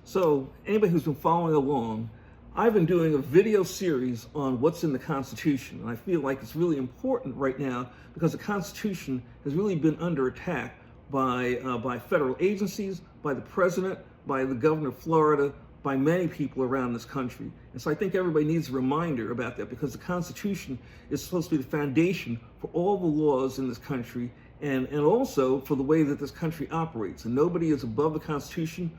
So anybody who's been following along, I've been doing a video series on what's in the Constitution. And I feel like it's really important right now because the Constitution has really been under attack by federal agencies, by the president, by the governor of Florida, by many people around this country. And so I think everybody needs a reminder about that because the Constitution is supposed to be the foundation for all the laws in this country and also for the way that this country operates. And nobody is above the Constitution.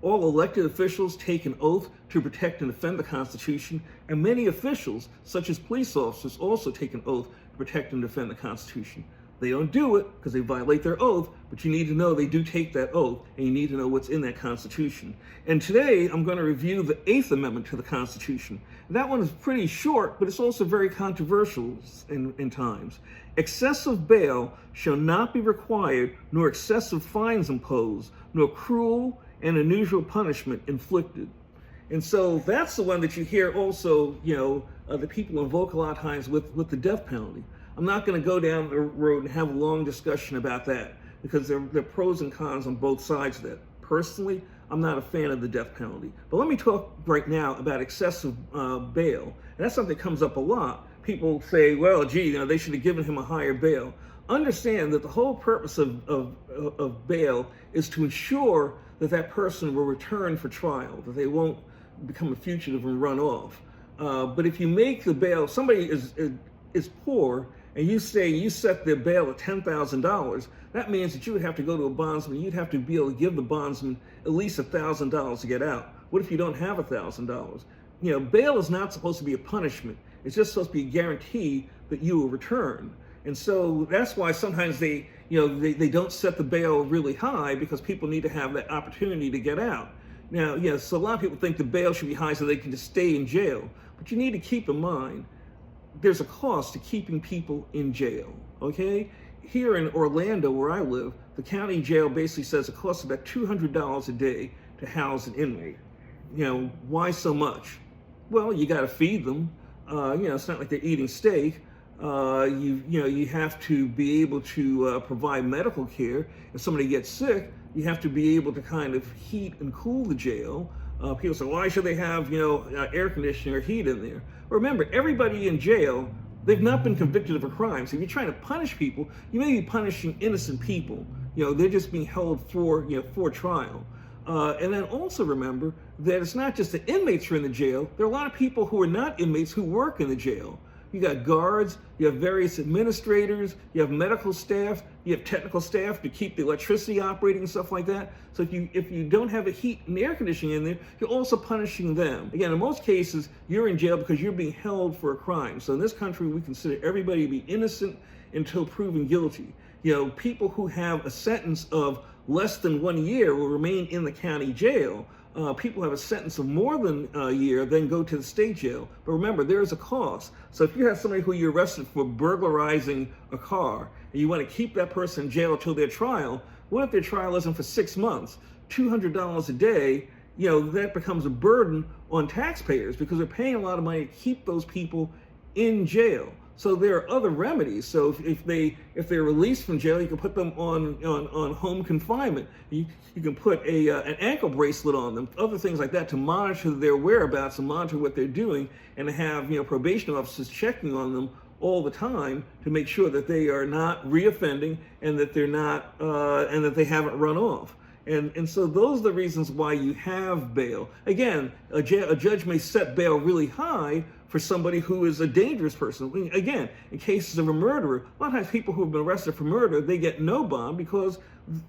All elected officials take an oath to protect and defend the Constitution, and many officials, such as police officers, also take an oath to protect and defend the Constitution. They don't do it because they violate their oath, but you need to know they do take that oath, and you need to know what's in that Constitution. And today, I'm going to review the 8th Amendment to the Constitution. That one is pretty short, but it's also very controversial in times. Excessive bail shall not be required, nor excessive fines imposed, nor cruel and unusual punishment inflicted. And so that's the one that you hear also, the people invoke a lot of times with the death penalty. I'm not going to go down the road and have a long discussion about that because there are pros and cons on both sides of that. Personally, I'm not a fan of the death penalty. But let me talk right now about excessive bail. And that's something that comes up a lot. People say, well, gee, they should have given him a higher bail. Understand that the whole purpose of bail is to ensure that that person will return for trial, that they won't become a fugitive and run off. But if you make the bail, somebody is poor, and you set the bail at $10,000, that means that you would have to go to a bondsman. You'd have to be able to give the bondsman at least $1,000 to get out. What if you don't have $1,000? Bail is not supposed to be a punishment. It's just supposed to be a guarantee that you will return. And so that's why sometimes they don't set the bail really high because people need to have that opportunity to get out. Now, so a lot of people think the bail should be high so they can just stay in jail. But you need to keep in mind, there's a cost to keeping people in jail, okay? Here in Orlando, where I live, the county jail basically says it costs about $200 a day to house an inmate. Why so much? Well, you got to feed them. It's not like they're eating steak. You have to be able to provide medical care. If somebody gets sick, you have to be able to kind of heat and cool the jail. People say, why should they have, air conditioning or heat in there? Remember, everybody in jail, they've not been convicted of a crime. So if you're trying to punish people, you may be punishing innocent people. They're just being held for trial. And then also remember that it's not just the inmates who are in the jail. There are a lot of people who are not inmates who work in the jail. You got guards, you have various administrators, you have medical staff, you have technical staff to keep the electricity operating and stuff like that. So if you don't have a heat and air conditioning in there, you're also punishing them. Again, in most cases, you're in jail because you're being held for a crime. So in this country, we consider everybody to be innocent until proven guilty. People who have a sentence of less than 1 year will remain in the county jail. People who have a sentence of more than a year then go to the state jail. But remember, there is a cost. So if you have somebody who you're arrested for burglarizing a car and you want to keep that person in jail until their trial, what if their trial isn't for 6 months? $200 a day, that becomes a burden on taxpayers because they're paying a lot of money to keep those people in jail. So there are other remedies. So if they're released from jail, you can put them on home confinement. You can put an ankle bracelet on them, other things like that to monitor their whereabouts and monitor what they're doing, and to have probation officers checking on them all the time to make sure that they are not reoffending and that they're not and that they haven't run off. And so those are the reasons why you have bail. Again, a judge may set bail really high for somebody who is a dangerous person. Again, in cases of a murderer, a lot of times people who have been arrested for murder, they get no bond because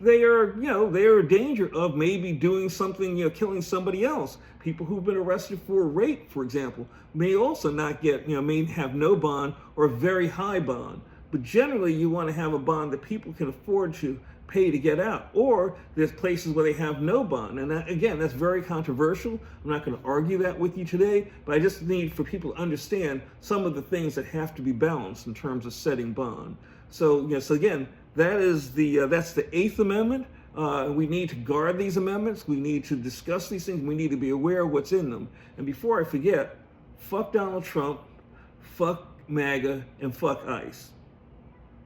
they are in danger of maybe doing something, killing somebody else. People who've been arrested for rape, for example, may also not get, may have no bond or a very high bond. But generally, you want to have a bond that people can afford to pay to get out. Or there's places where they have no bond. And that, again, that's very controversial. I'm not going to argue that with you today, but I just need for people to understand some of the things that have to be balanced in terms of setting bond. So, so again, that's the 8th Amendment. We need to guard these amendments. We need to discuss these things. We need to be aware of what's in them. And before I forget, fuck Donald Trump, fuck MAGA, and fuck ICE.